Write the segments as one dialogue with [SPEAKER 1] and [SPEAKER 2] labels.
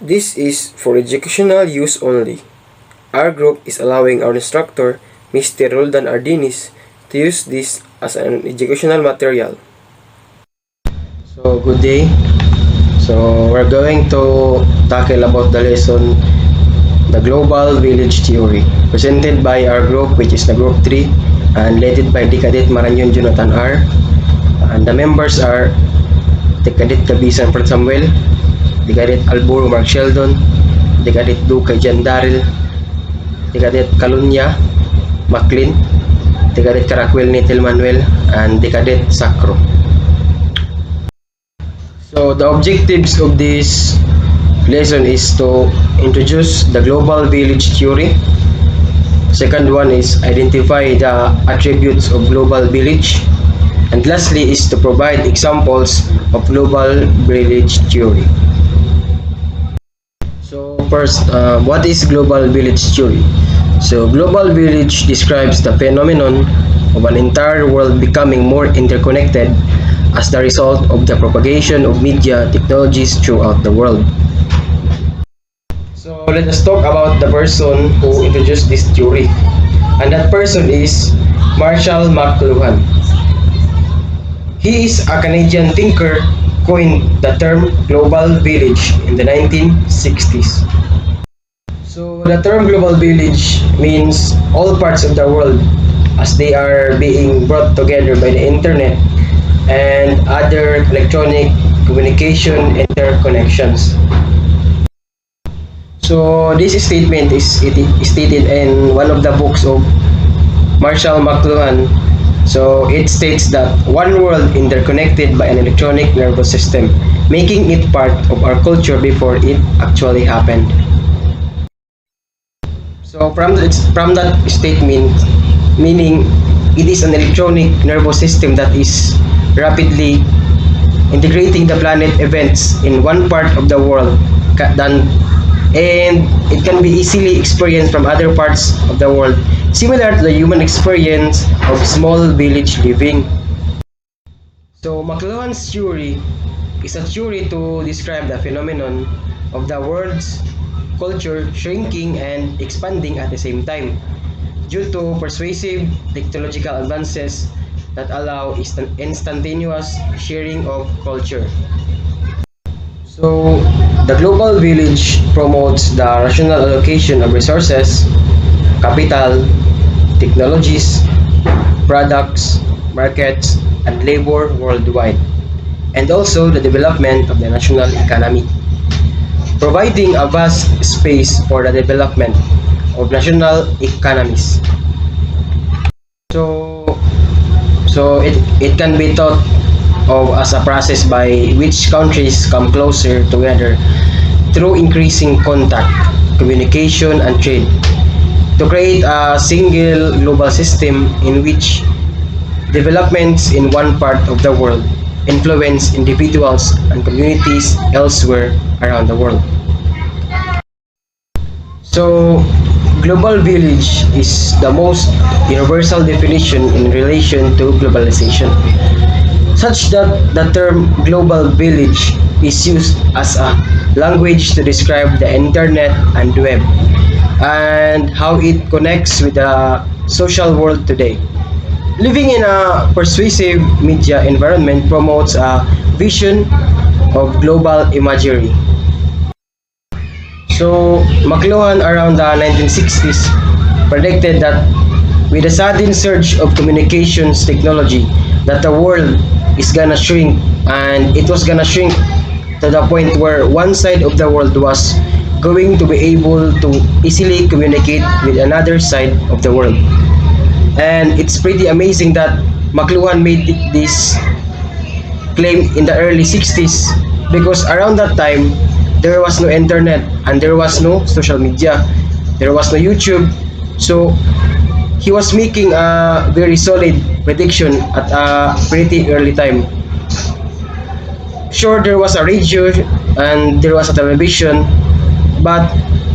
[SPEAKER 1] This is for educational use only. Our group is allowing our instructor, Mr. Roldan Ardinis, to use this as an educational material. So, good day. So, we're going to tackle about the lesson, the Global Village Theory, presented by our group, which is the Group 3, and led by the Cadet Maranyon Jonathan R. And the members are the Cadet Kabisan Fred Samuel, the Cadet Alburo Mark Sheldon, the Cadet Duca Jan Daryl, the Cadet Calunya Maclean, the Cadet Caracuel Nitel Manuel, and the Cadet Sacro. So the objectives of this lesson is to introduce the global village theory. Second one is identify the attributes of global village. And lastly is to provide examples of global village theory. So first, what is global village theory? So global village describes the phenomenon of an entire world becoming more interconnected as the result of the propagation of media technologies throughout the world. So let us talk about the person who introduced this theory. And that person is Marshall McLuhan. He is a Canadian thinker who coined the term global village in the 1960s. So the term global village means all parts of the world as they are being brought together by the internet and other electronic communication interconnections. So this statement is stated in one of the books of Marshall McLuhan. So it states that one world interconnected by an electronic nervous system, making it part of our culture before it actually happened. So from that statement, meaning it is an electronic nervous system that is rapidly integrating the planet events in one part of the world and it can be easily experienced from other parts of the world, similar to the human experience of small village living. So McLuhan's theory is a theory to describe the phenomenon of the world's culture shrinking and expanding at the same time due to persuasive technological advances that allow instantaneous sharing of culture. So, the global village promotes the rational allocation of resources, capital, technologies, products, markets, and labor worldwide, and also the development of the national economy, providing a vast space for the development of national economies. So, it can be thought of as a process by which countries come closer together through increasing contact, communication, and trade to create a single global system in which developments in one part of the world influence individuals and communities elsewhere around the world. So, global village is the most universal definition in relation to globalization, such that the term global village is used as a language to describe the internet and web and how it connects with the social world today. Living in a persuasive media environment promotes a vision of global imagery. So, McLuhan around the 1960s predicted that with a sudden surge of communications technology that the world is gonna shrink and it was gonna shrink to the point where one side of the world was going to be able to easily communicate with another side of the world. And it's pretty amazing that McLuhan made this claim in the early 60s because around that time there was no internet and there was no social media, there was no YouTube. So he was making a very solid prediction at a pretty early time. Sure, there was a radio and there was a television, but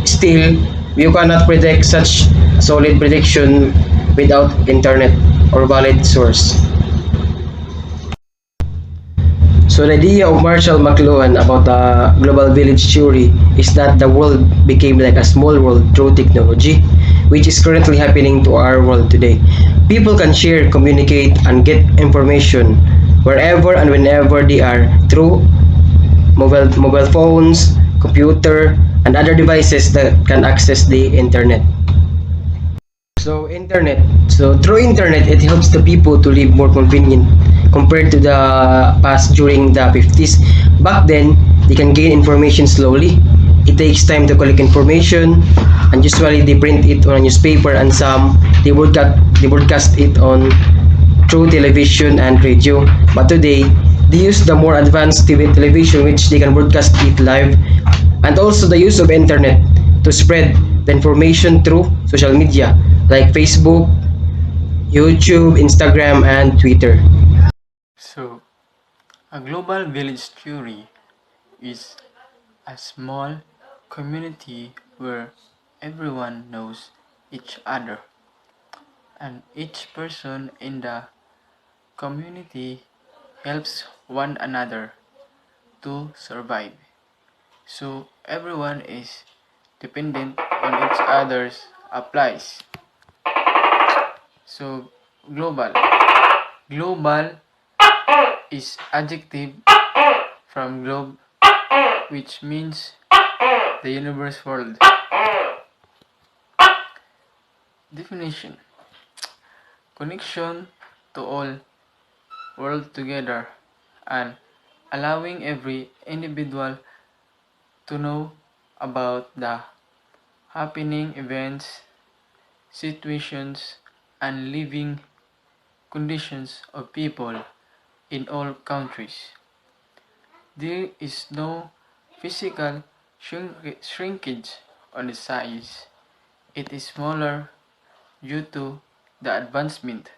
[SPEAKER 1] still, you cannot predict such solid prediction without internet or valid source. So So the idea of Marshall McLuhan about the global village theory is that the world became like a small world through technology, which is currently happening to our world today. People can share, communicate, and get information wherever and whenever they are through mobile phones, computer, and other devices that can access the internet. So through internet, it helps the people to live more convenient compared to the past during the 50s. Back then, they can gain information slowly. It takes time to collect information, and usually they print it on a newspaper, and some they broadcast it on through television and radio. But today, they use the more advanced TV television which they can broadcast it live, and also the use of internet to spread the information through social media like Facebook, YouTube, Instagram, and Twitter.
[SPEAKER 2] So, a global village theory is a small community where everyone knows each other and each person in the community helps one another to survive. So, everyone is dependent on each other's applies. So, global. Global is adjective from globe, which means the universe world. Definition: connection to all world together and allowing every individual to know about the happening events, situations, and living conditions of people in all countries. There is no physical shrinkage on the size. It is smaller due to the advancement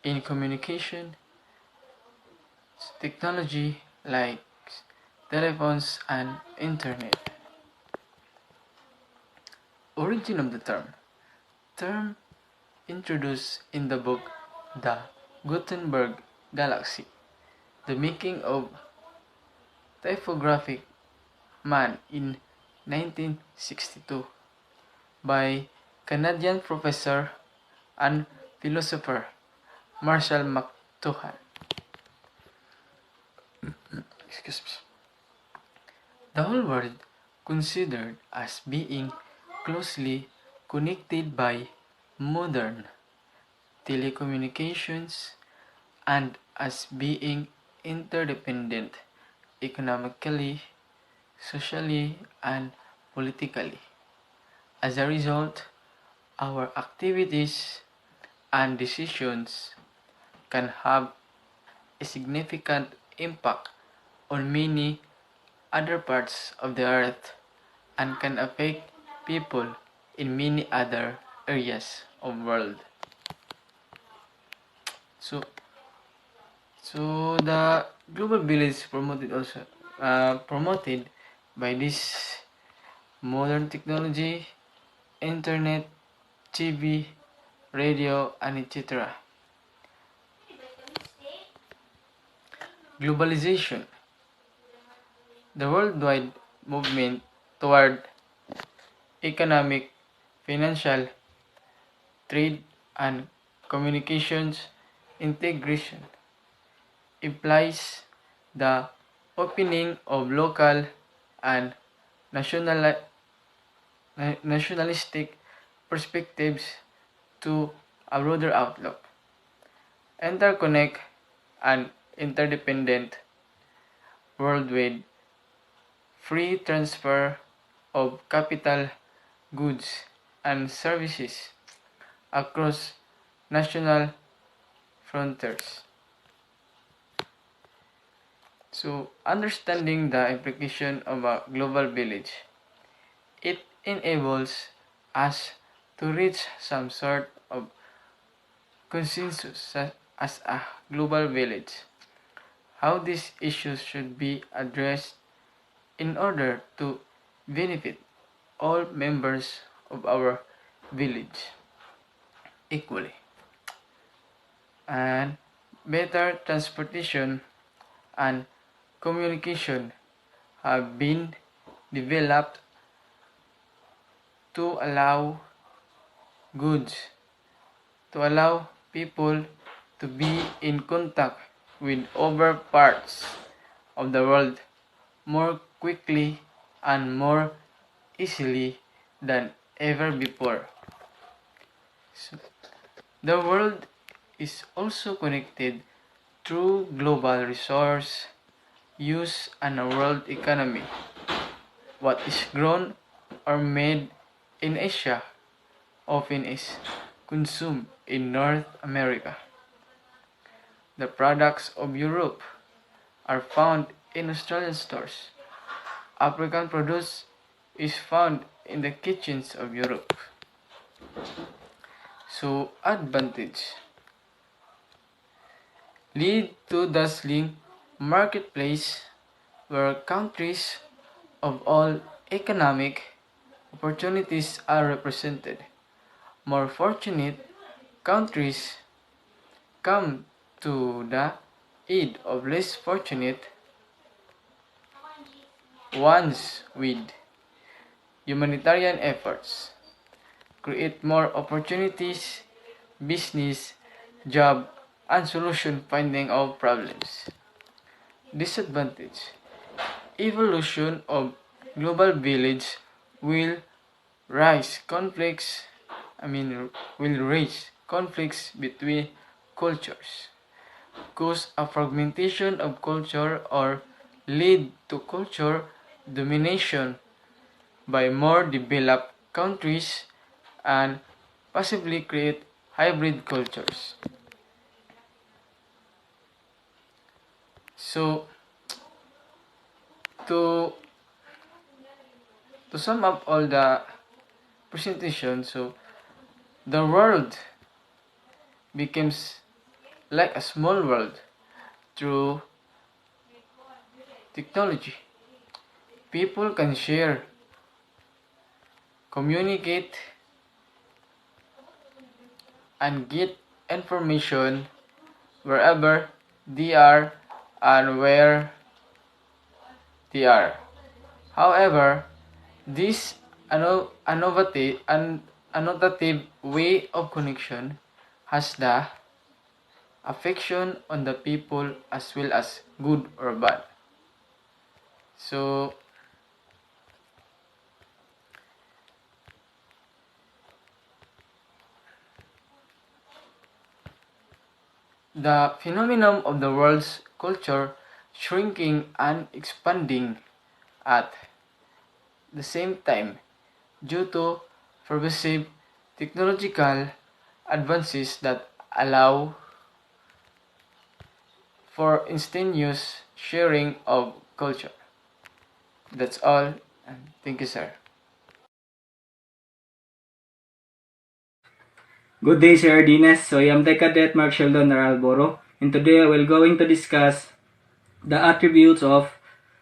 [SPEAKER 2] in communication technology like telephones and internet. Origin of the term introduced in the book The Gutenberg Galaxy, The Making of Typographic Man in 1962 by Canadian professor and philosopher Marshall McLuhan. Excuse me. The whole world considered as being closely connected by modern telecommunications and as being interdependent economically, socially, and politically. As a result, our activities and decisions can have a significant impact on many other parts of the earth and can affect people in many other areas of the world. So, so the global village promoted by this modern technology, internet, TV, radio, and etc. Globalization, the worldwide movement toward economic, financial, trade, and communications integration implies the opening of local and national, nationalistic perspectives to a broader outlook. Interconnect and interdependent worldwide free transfer of capital, goods, and services across national frontiers. So, understanding the implication of a global village, it enables us to reach some sort of consensus as a global village. How these issues should be addressed in order to benefit all members of our village equally. And better transportation and communication have been developed to allow goods, to allow people to be in contact with other parts of the world more quickly and more easily than ever before. So, the world is also connected through global resource use and a world economy. What is grown or made in Asia often is consumed in North America. The products of Europe are found in Australian stores. African produce is found in the kitchens of Europe. So, advantage lead to dazzling marketplace where countries of all economic opportunities are represented. More fortunate countries come to the aid of less fortunate ones with humanitarian efforts, create more opportunities, business, job, and solution finding of problems. Disadvantage evolution of global village will rise conflicts will raise conflicts between cultures, cause a fragmentation of culture or lead to culture domination by more developed countries and possibly create hybrid cultures. So to sum up all the presentation, so the world becomes like a small world through technology. People can share, communicate, and get information wherever they are and where they are. However, this innovative way of connection has the affection on the people as well as good or bad. So the phenomenon of the world's culture shrinking and expanding at the same time due to pervasive technological advances that allow for instantaneous sharing of culture. That's all, and thank you, sir.
[SPEAKER 3] Good day, Sir Ardines. So I am the Cadet Mark Sheldon Naralboro, and today I will going to discuss the attributes of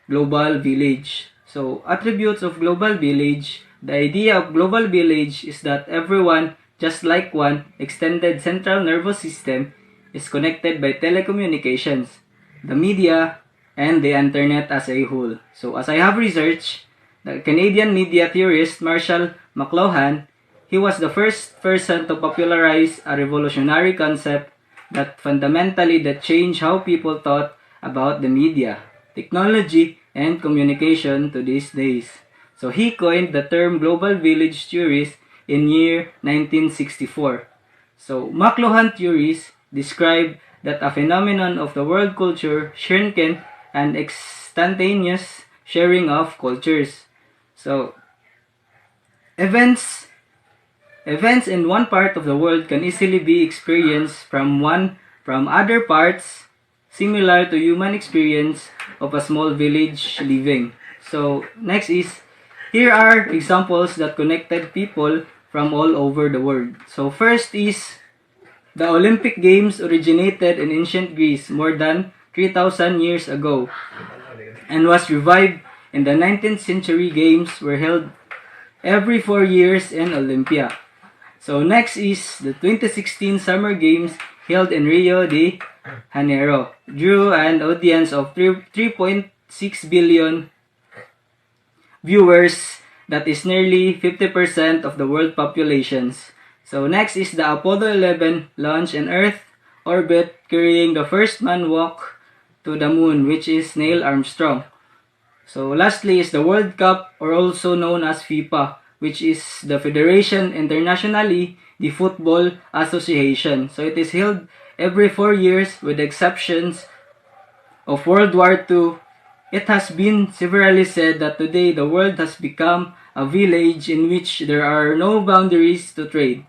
[SPEAKER 3] global village. So attributes of global village. The idea of global village is that everyone, just like one extended central nervous system, is connected by telecommunications, the media, and the internet as a whole. So as I have researched, the Canadian media theorist Marshall McLuhan, he was the first person to popularize a revolutionary concept that fundamentally changed how people thought about the media, technology, and communication to these days. So he coined the term global village theories in year 1964. So McLuhan theories describe that a phenomenon of the world culture shrinking and instantaneous sharing of cultures. So events in one part of the world can easily be experienced from other parts, similar to human experience of a small village living. So next is, here are examples that connected people from all over the world. So first is, the Olympic Games originated in ancient Greece more than 3,000 years ago and was revived in the 19th century. Games were held every 4 years in Olympia. So next is the 2016 Summer Games held in Rio de Janeiro drew an audience of 3.6 billion viewers, that is nearly 50% of the world populations. So next is the Apollo 11 launch in Earth orbit, carrying the first man walk to the moon, which is Neil Armstrong. So lastly is the World Cup, or also known as FIFA, which is the Federation Internationale de Football Association. So it is held every 4 years with the exceptions of World War II. It has been severally said that today the world has become a village in which there are no boundaries to trade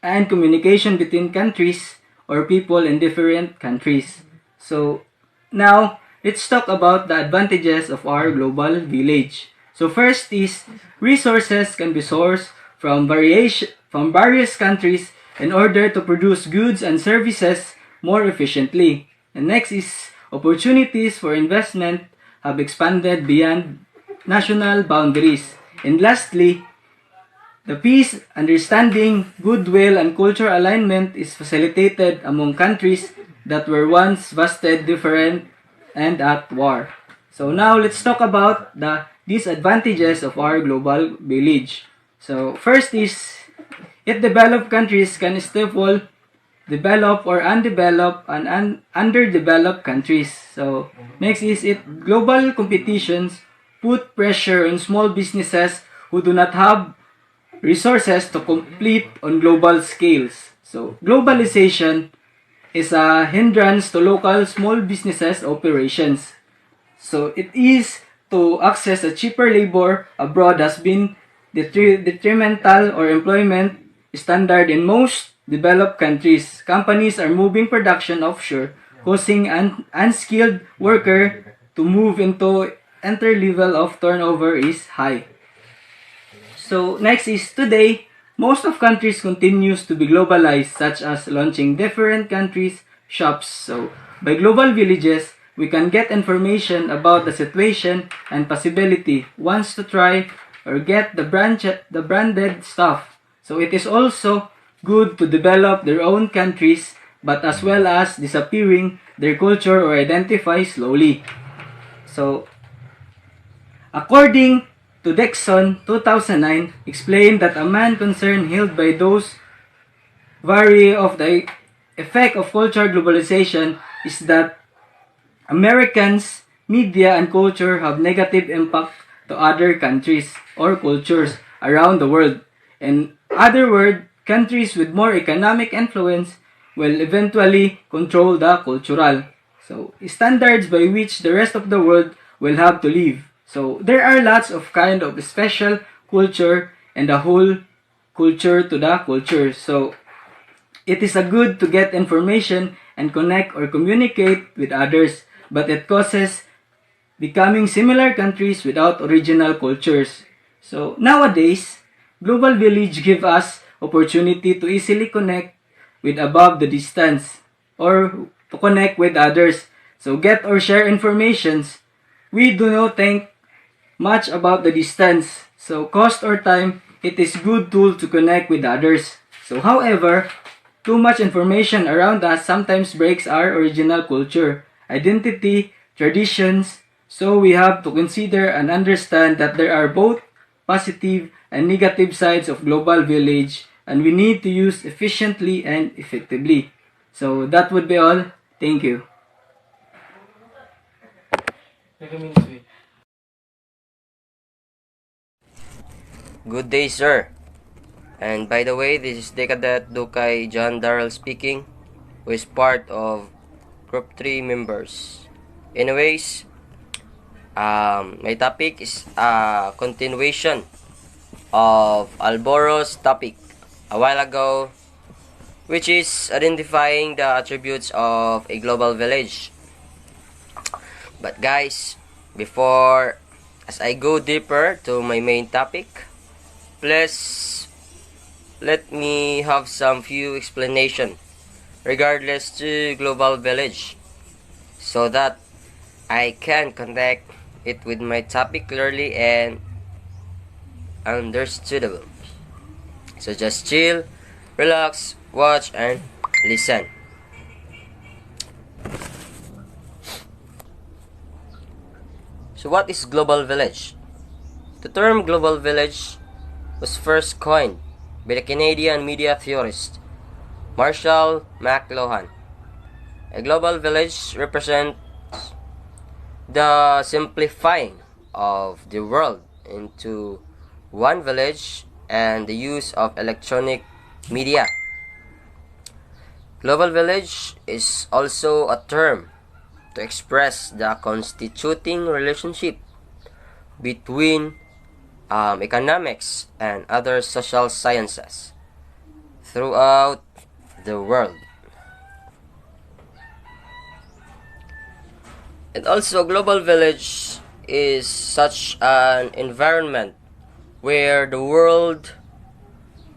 [SPEAKER 3] and communication between countries or people in different countries. So now let's talk about the advantages of our global village. So first is resources can be sourced from various countries in order to produce goods and services more efficiently. And next is opportunities for investment have expanded beyond national boundaries. And lastly, the peace, understanding, goodwill, and cultural alignment is facilitated among countries that were once vastly different and at war. So now let's talk about the disadvantages of our global village. So first is, if developed countries can stifle developed or undeveloped and underdeveloped countries. So next is, it global competitions put pressure on small businesses who do not have resources to compete on global scales. So globalization is a hindrance to local small businesses operations. So it is to access a cheaper labor abroad has been detrimental or employment standard in most developed countries. Companies are moving production offshore, causing an unskilled worker to move into entry level of turnover is high. So next is, today, most of countries continues to be globalized, such as launching different countries' shops. So by global villages, we can get information about the situation and possibility wants to try or get the branded stuff. So it is also good to develop their own countries, but as well as disappearing their culture or identify slowly. So according to Dixon 2009, explained that a man concerned held by those vary of the effect of cultural globalization is that Americans, media, and culture have negative impact to other countries or cultures around the world. In other words, countries with more economic influence will eventually control the cultural. So, standards by which the rest of the world will have to live. So, there are lots of kind of special culture and the whole culture to the culture. So, it is a good to get information and connect or communicate with others, but it causes becoming similar countries without original cultures. So nowadays, Global Village give us opportunity to easily connect with above the distance or to connect with others. So get or share informations. We do not think much about the distance. So cost or time, it is good tool to connect with others. So however, too much information around us sometimes breaks our original culture, identity, traditions, so we have to consider and understand that there are both positive and negative sides of global village, and we need to use efficiently and effectively. So that would be all. Thank you.
[SPEAKER 4] Good day, sir. And by the way, this is Decadet Dukay John Darrell speaking, who is part of Group 3 members. Anyways, my topic is a continuation of Alboro's topic a while ago, which is identifying the attributes of a global village. But guys, before as I go deeper to my main topic, please let me have some few explanation regardless to global village, so that I can connect it with my topic clearly and understandable. So just chill, relax, watch, and listen. So what is global village? The term global village was first coined by the Canadian media theorist Marshall McLuhan. A global village represents the simplifying of the world into one village and the use of electronic media. Global village is also a term to express the constituting relationship between economics and other social sciences throughout the world. And also, global village is such an environment where the world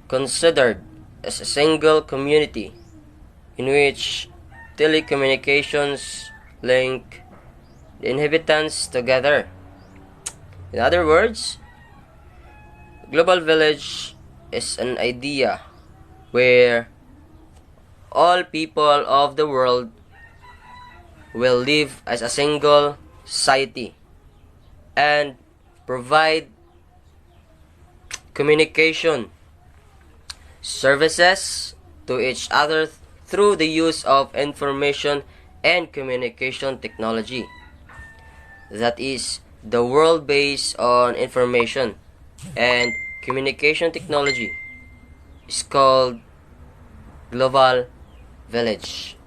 [SPEAKER 4] considered as a single community in which telecommunications link the inhabitants together. In other words, global village is an idea where all people of the world will live as a single society and provide communication services to each other through the use of information and communication technology. That is, the world based on information and communication technology is called global village.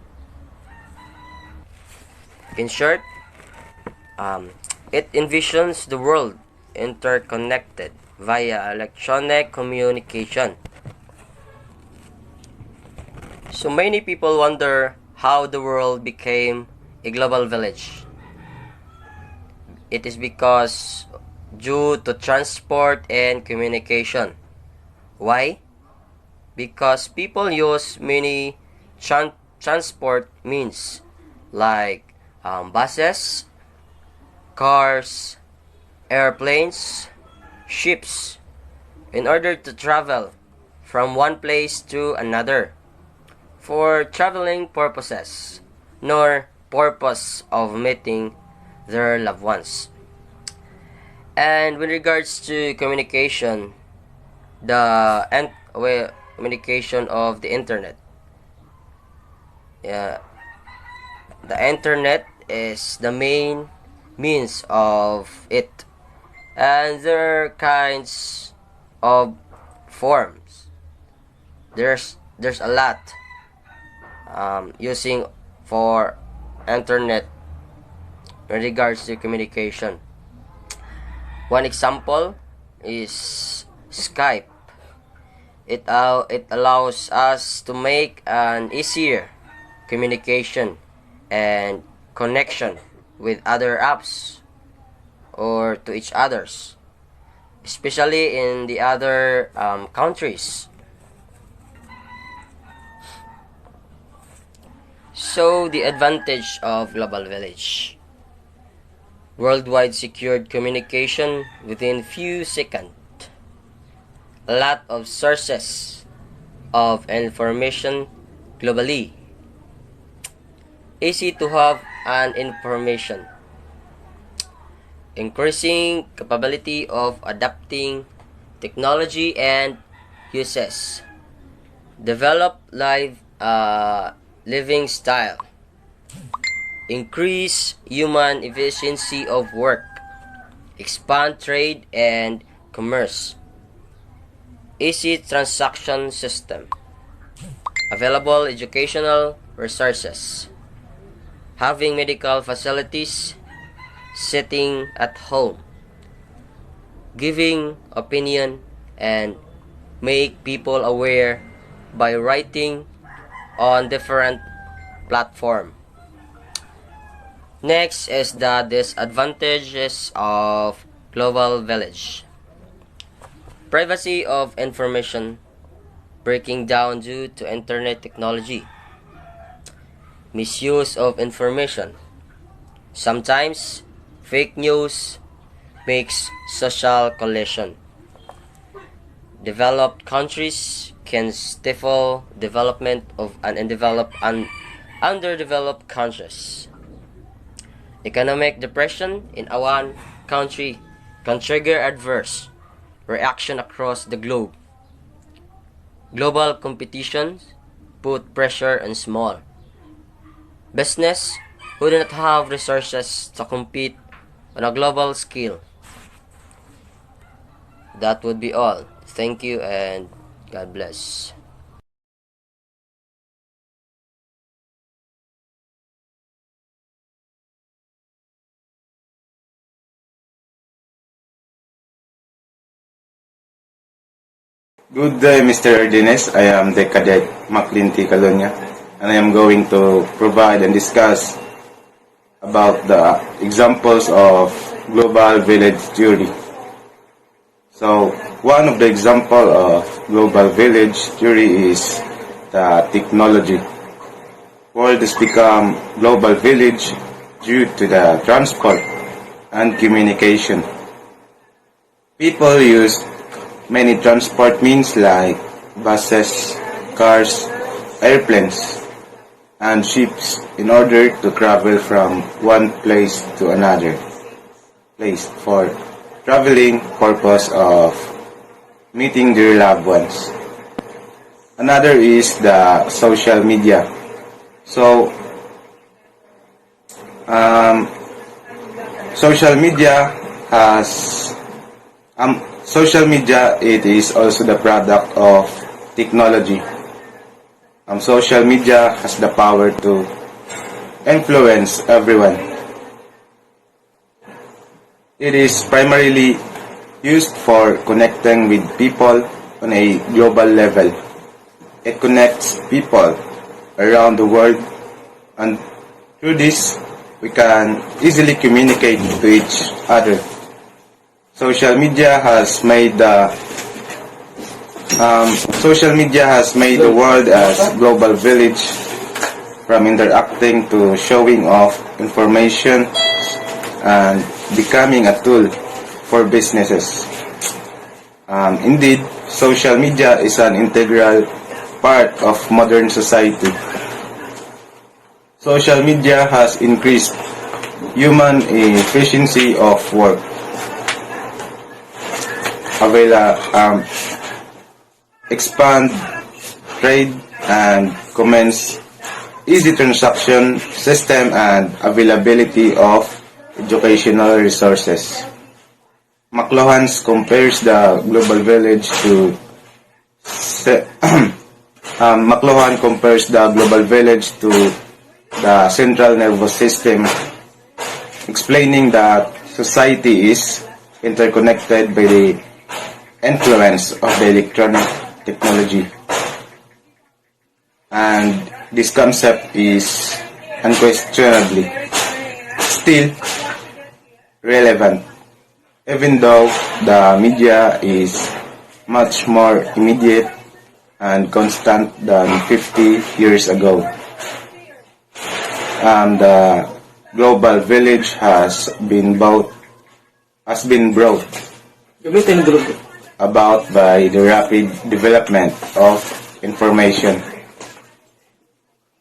[SPEAKER 4] In short, it envisions the world interconnected via electronic communication. So many people wonder how the world became a global village. It is because due to transport and communication. Why? Because people use many transport means like buses, cars, airplanes, ships in order to travel from one place to another for traveling purposes, nor purpose of meeting their loved ones. And with regards to communication, communication of the internet. The internet is the main means of it, and there are kinds of forms. There's a lot using for internet in regards to communication. One example is Skype. It allows us to make an easier communication and connection with other apps or to each others, especially in the other countries. So the advantage of global village: worldwide secured communication within few seconds, a lot of sources of information globally, easy to have an information, increasing capability of adapting technology and uses, develop living style, increase human efficiency of work, expand trade and commerce, easy transaction system, available educational resources, having medical facilities, sitting at home, giving opinion and make people aware by writing on different platform. Next is the disadvantages of global village: privacy of information breaking down due to internet technology, misuse of information. Sometimes fake news makes social coalition. Developed countries can stifle development of an underdeveloped countries. Economic depression in one country can trigger adverse reaction across the globe. Global competitions put pressure on small business who do not have resources to compete on a global scale. That would be all. Thank you and God bless.
[SPEAKER 5] Good day, Mr. Erdines. I am the Cadet McClinty Calonia, and I am going to provide and discuss about the examples of global village theory. So, one of the example of global village theory is the technology. World has become global village due to the transport and communication. People use many transport means like buses, cars, airplanes, and ships in order to travel from one place to another place for traveling purpose of meeting their loved ones. Another is the social media. So, social media has social media, it is also the product of technology. Social media has the power to influence everyone. It is primarily used for connecting with people on a global level. It connects people around the world, and through this we can easily communicate to each other. Social media has made the world as global village, from interacting to showing off information and becoming a tool for businesses. Indeed, social media is an integral part of modern society. Social media has increased human efficiency of work, expand trade and commence easy transaction system and availability of educational resources. McLuhan compares the global village to McLuhan compares the global village to the central nervous system, explaining that society is interconnected by the influence of the electronic technology. And this concept is unquestionably still relevant, even though the media is much more immediate and constant than 50 years ago. The global village has been brought about by the rapid development of information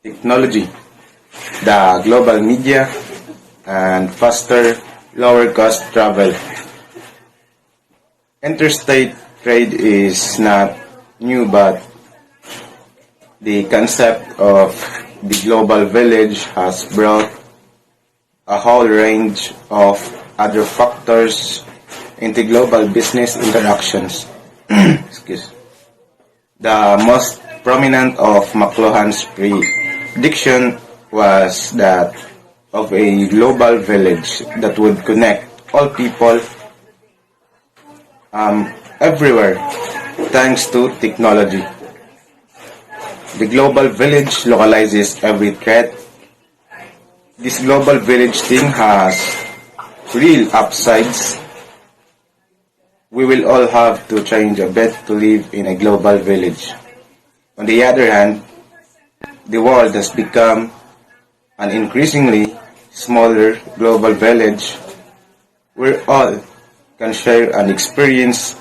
[SPEAKER 5] technology, the global media, and faster, lower-cost travel. Interstate trade is not new, but the concept of the global village has brought a whole range of other factors into global business interactions. Excuse. The most prominent of McLuhan's prediction was that of a global village that would connect all people everywhere thanks to technology. The global village localizes every threat. This global village thing has real upsides. We will all have to change a bit to live in a global village. On the other hand, the world has become an increasingly smaller global village where all can share and experience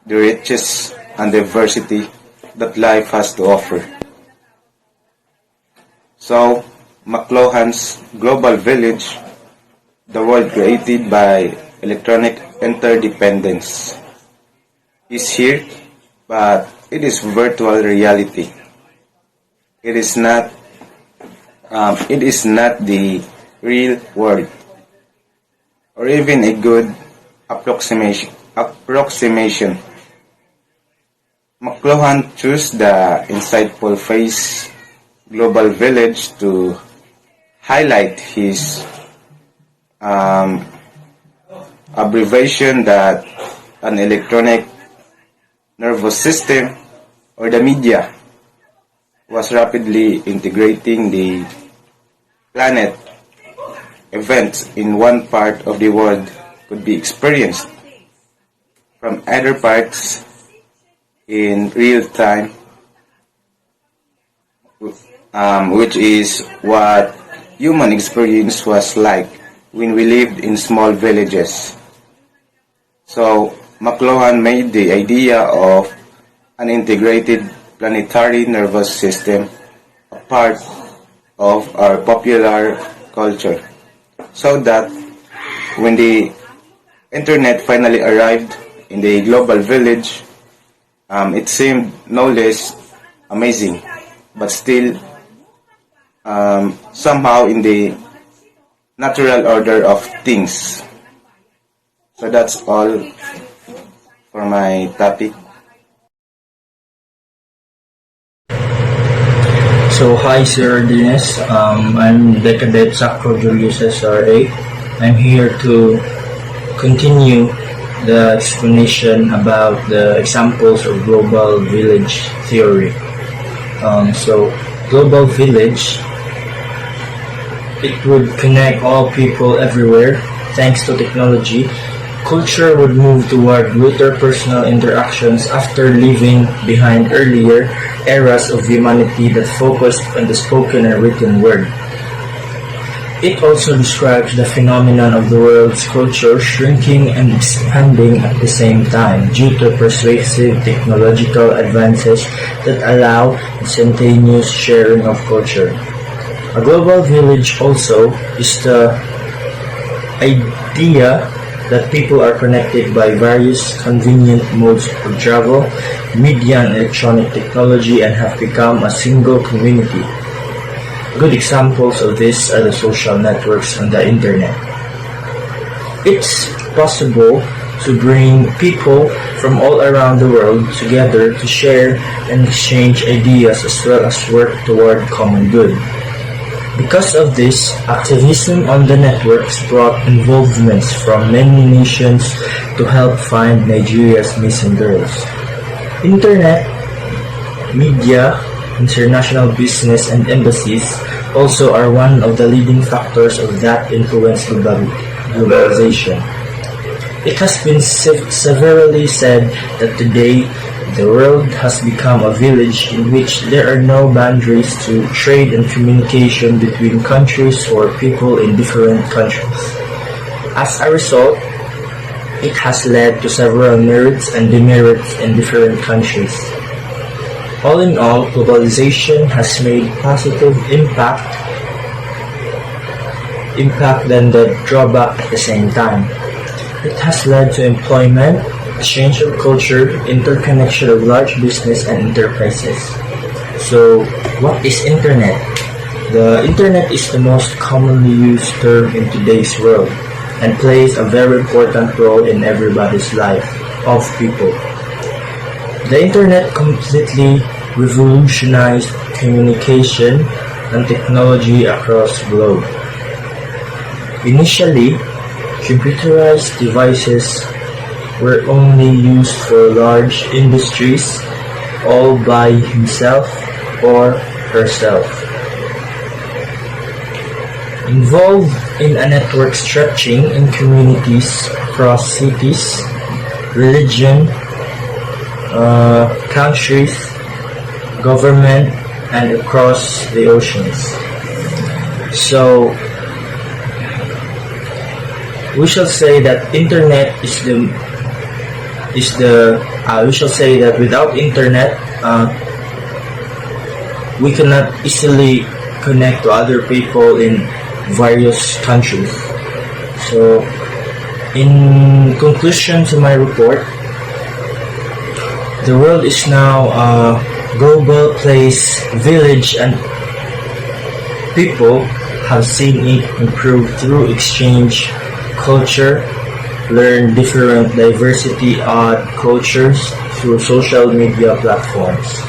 [SPEAKER 5] the riches and diversity that life has to offer. So, McLuhan's global village, the world created by electronic interdependence is here, but it is virtual reality. It is not. It is not the real world, or even a good approximation. McLuhan chose the insightful phrase "global village" to highlight his abbreviation that an electronic nervous system, or the media, was rapidly integrating the planet. Events in one part of the world could be experienced from other parts in real time, which is what human experience was like when we lived in small villages. So McLuhan made the idea of an integrated planetary nervous system a part of our popular culture, so that when the internet finally arrived in the global village, it seemed no less amazing, but still somehow in the natural order of things. So that's all for my topic.
[SPEAKER 6] So hi Sir Dines, I'm Decadet Sacro Julius SRA. I'm here to continue the explanation about the examples of global village theory. So global village, it would connect all people everywhere. Thanks to technology, culture would move toward greater personal interactions after leaving behind earlier eras of humanity that focused on the spoken and written word. It also describes the phenomenon of the world's culture shrinking and expanding at the same time due to persuasive technological advances that allow instantaneous sharing of culture. A global village also is the idea that people are connected by various convenient modes of travel, media and electronic technology, and have become a single community. Good examples of this are the social networks and the internet. It's possible to bring people from all around the world together to share and exchange ideas as well as work toward common good. Because of this, activism on the networks brought involvements from many nations to help find Nigeria's missing girls. Internet, media, international business and embassies also are one of the leading factors of that influence globalization. It has been severely said that today the world has become a village in which there are no boundaries to trade and communication between countries or people in different countries. As a result, it has led to several merits and demerits in different countries. All in all, globalization has made positive impact than the drawback at the same time. It has led to employment, exchange of culture, interconnection of large business and enterprises. So, what is internet? The internet is the most commonly used term in today's world and plays a very important role in everybody's life of people. The internet completely revolutionized communication and technology across the globe. Initially, computerized devices were only used for large industries, all by himself or herself. Involved in a network stretching in communities across cities, religion, countries, government, and across the oceans. So, we shall say that internet we shall say that without internet, we cannot easily connect to other people in various countries. So In conclusion to my report, the world is now a global place, village, and people have seen it improve through exchange, culture, learn different diversity odd cultures through social media platforms.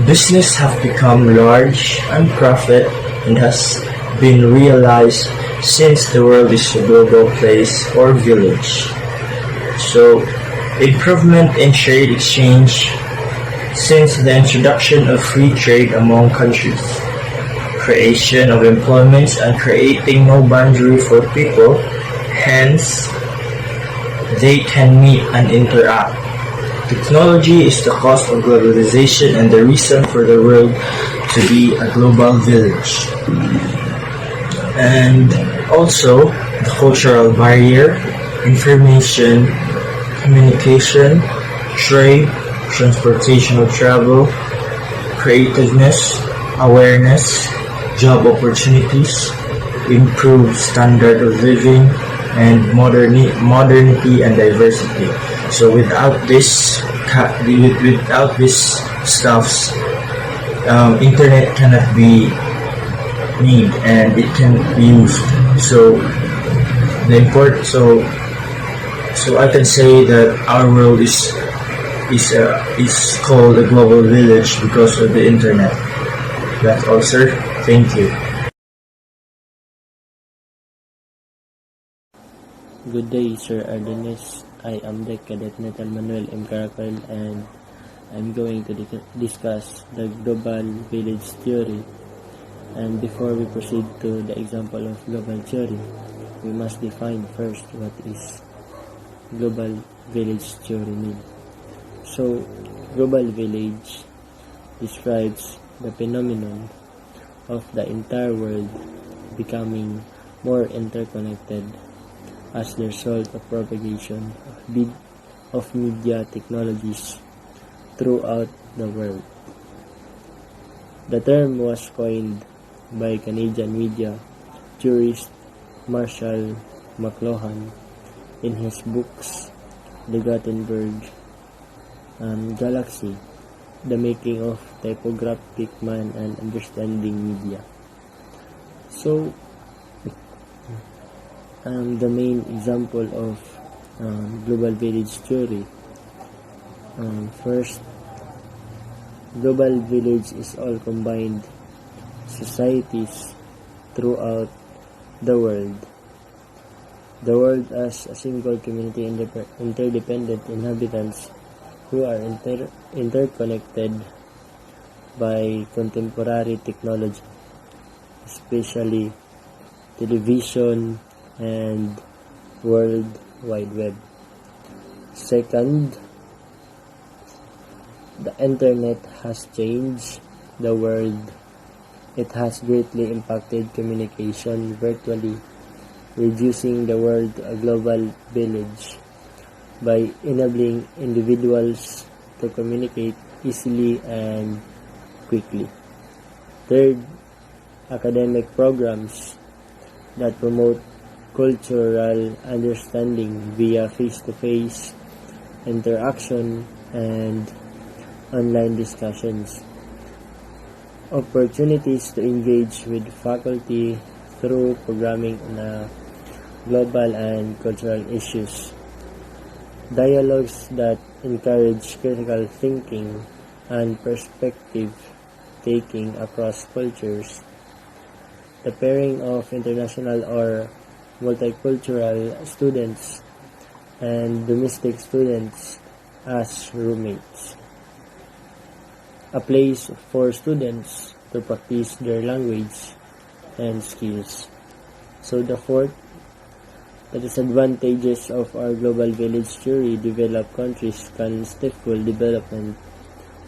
[SPEAKER 6] Business have become large and profit and has been realized since the world is a global place or village. So, improvement in trade exchange since the introduction of free trade among countries, creation of employments and creating no boundary for people, hence they can meet and interact. Technology is the cause of globalization and the reason for the world to be a global village. And also the cultural barrier, information, communication, trade, transportation or travel, creativeness, awareness, job opportunities, improved standard of living, and modernity and diversity. So without this stuffs, internet cannot be made and it cannot be used. So I can say that our world is called a global village because of the internet. That's all, sir. Thank you.
[SPEAKER 7] Good day, Sir Ardenes. I am the Cadet Natal Manuel M. Caracol, and I'm going to discuss the global village theory. And before we proceed to the example of global theory, we must define first what is global village theory mean. So, global village describes the phenomenon of the entire world becoming more interconnected as the result of propagation of media technologies throughout the world. The term was coined by Canadian media theorist Marshall McLuhan in his books The Gutenberg Galaxy, The Making of Typographic Man and Understanding Media. So, the main example of global village theory. First, global village is all combined societies throughout the world. The world as a single community interdependent inhabitants who are interconnected by contemporary technology, especially television and World Wide Web. Second, the internet has changed the world. It has greatly impacted communication virtually, reducing the world to a global village by enabling individuals to communicate easily and quickly. Third, academic programs that promote cultural understanding via face-to-face interaction and online discussions. Opportunities to engage with faculty through programming on global and cultural issues. Dialogues that encourage critical thinking and perspective taking across cultures. The pairing of international or multicultural students and domestic students as roommates. A place for students to practice their language and skills. So the fourth, the disadvantages of our global village theory: developed countries can stifle development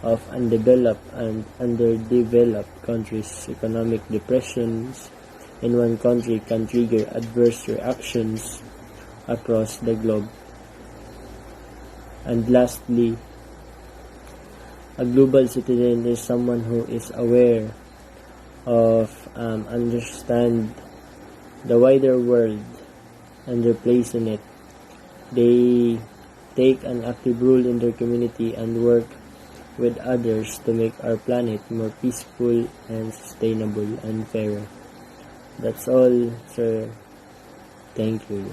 [SPEAKER 7] of undeveloped and underdeveloped countries. Economic depressions in one country can trigger adverse reactions across the globe. And lastly, a global citizen is someone who is aware of, understand the wider world and their place in it. They take an active role in their community and work with others to make our planet more peaceful and sustainable and fairer. That's all, sir. Thank you.